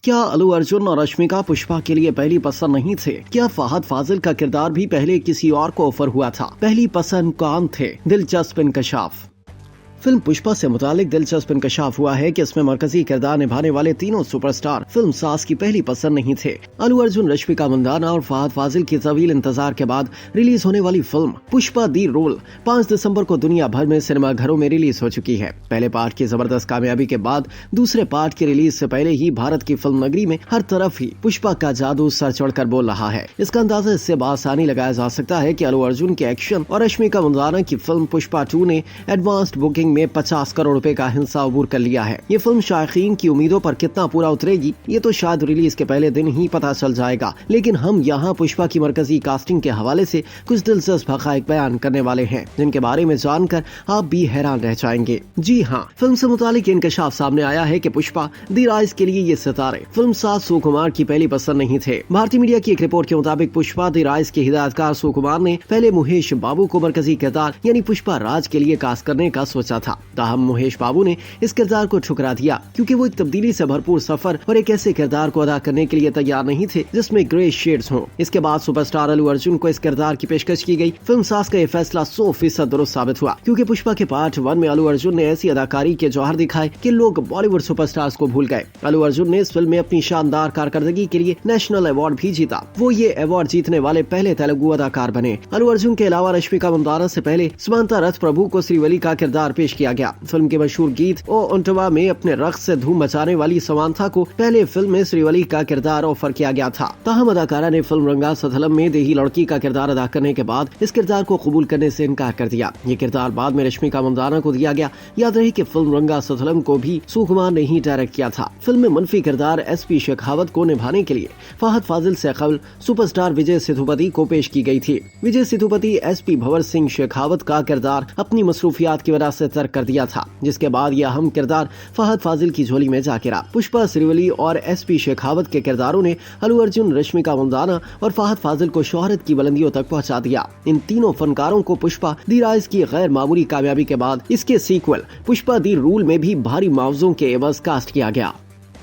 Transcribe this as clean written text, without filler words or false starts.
क्या अल्लू अर्जुन और रश्मिका पुष्पा के लिए पहली पसंद नहीं थे? क्या फहद फाजिल का किरदार भी पहले किसी और को ऑफर हुआ था? पहली पसंद कौन थे? दिलचस्प इंकशाफ। फिल्म पुष्पा से मुतालिक दिलचस्प इंकशाफ हुआ है कि इसमें मरकजी किरदार निभाने वाले तीनों सुपरस्टार फिल्म सास की पहली पसंद नहीं थे। अल्लू अर्जुन, रश्मिका मंदाना और फहद फाजिल की तवील इंतजार के बाद रिलीज होने वाली फिल्म पुष्पा दी रोल 5 दिसंबर को दुनिया भर में सिनेमाघरों में रिलीज हो चुकी है। पहले पार्ट की जबरदस्त कामयाबी के बाद दूसरे पार्ट की रिलीज से पहले ही भारत की फिल्म नगरी में हर तरफ ही पुष्पा का जादू सर चढ़कर बोल रहा है। इसका अंदाजा इससे बासानी लगाया जा सकता है कि अल्लू अर्जुन के एक्शन और रश्मिका मंदाना की फिल्म पुष्पा 2 ने एडवांस्ड बुकिंग में 50 करोड़ रुपए का हिस्सा अबूर कर लिया है। ये फिल्म शायकीन की उम्मीदों पर कितना पूरा उतरेगी ये तो शायद रिलीज के पहले दिन ही पता चल जाएगा, लेकिन हम यहाँ पुष्पा की मरकजी कास्टिंग के हवाले से कुछ दिलचस्प हकायक बयान करने वाले हैं जिनके बारे में जानकर आप भी हैरान रह जाएंगे। जी हाँ, फिल्म से मुतालिक इंकशाफ सामने आया है कि पुष्पा दी राइज के लिए ये सितारे फिल्म सास सुकुमार की पहली पसंद नहीं थे। भारतीय मीडिया की एक रिपोर्ट के मुताबिक पुष्पा दी राइज के हिदायतकार सुकुमार ने पहले मुहेश बाबू को मरकजी किरदार यानी पुष्पा राज के लिए कास्ट करने का सोचा था। ताहम मुहेश बाबू ने इस किरदार को ठुकरा दिया क्योंकि वो एक तब्दीली से भरपूर सफर और एक ऐसे किरदार को अदा करने के लिए तैयार नहीं थे जिसमें ग्रे शेड्स हों। इसके बाद सुपरस्टार अल्लू अर्जुन को इस किरदार की पेशकश की गई। फिल्म सास का यह फैसला 100% दुरुस्त साबित हुआ क्योंकि पुष्पा के पार्ट 1 में अल्लू अर्जुन ने ऐसी अदाकारी के जौहर दिखाए कि लोग बॉलीवुड सुपरस्टार्स को भूल गए। अल्लू अर्जुन ने इस फिल्म में अपनी शानदार कारकर्दगी के लिए नेशनल अवार्ड भी जीता। वो ये अवार्ड जीतने वाले पहले तेलुगु अदाकार बने। अल्लू अर्जुन के अलावा रश्मिका मंदाना से पहले समांता रथ प्रभु को श्रीवली का किरदार पेश किया गया। फिल्म के मशहूर गीत ओ उंटवा में अपने रक्स से धूम मचाने वाली समांथा को पहले फिल्म में श्रीवली का किरदार ऑफर किया गया था। ताहम अदाकारा ने फिल्म रंगा सथलम में देही लड़की का किरदार अदा करने के बाद इस किरदार को कबूल करने से इनकार कर दिया। ये किरदार बाद में रश्मिका मंदाना को दिया गया। याद रहे कि फिल्म रंगा सथलम को भी सुकुमार ने ही डायरेक्ट किया था। फिल्म में मनफी किरदार एसपी शेखावत को निभाने के लिए फहद फाजिल से कबल सुपरस्टार विजय सेतुपति को पेश की गई थी। विजय सेतुपति एसपी भंवर सिंह शेखावत का किरदार अपनी मसरूफियात की वजह से तर्क कर दिया था, जिसके बाद यह अहम किरदार फहद फाजिल की झोली में जा गिरा। पुष्पा, श्रीवली और एसपी शेखावत के किरदारों ने अल्लू अर्जुन, रश्मिका मंदाना और फहद फाजिल को शोहरत की बुलंदियों तक पहुंचा दिया। इन तीनों फनकारों को पुष्पा दी राइज की गैर मामूली कामयाबी के बाद इसके सीक्वल पुष्पा दी रूल में भी भारी मुआवजों के एवज कास्ट किया गया।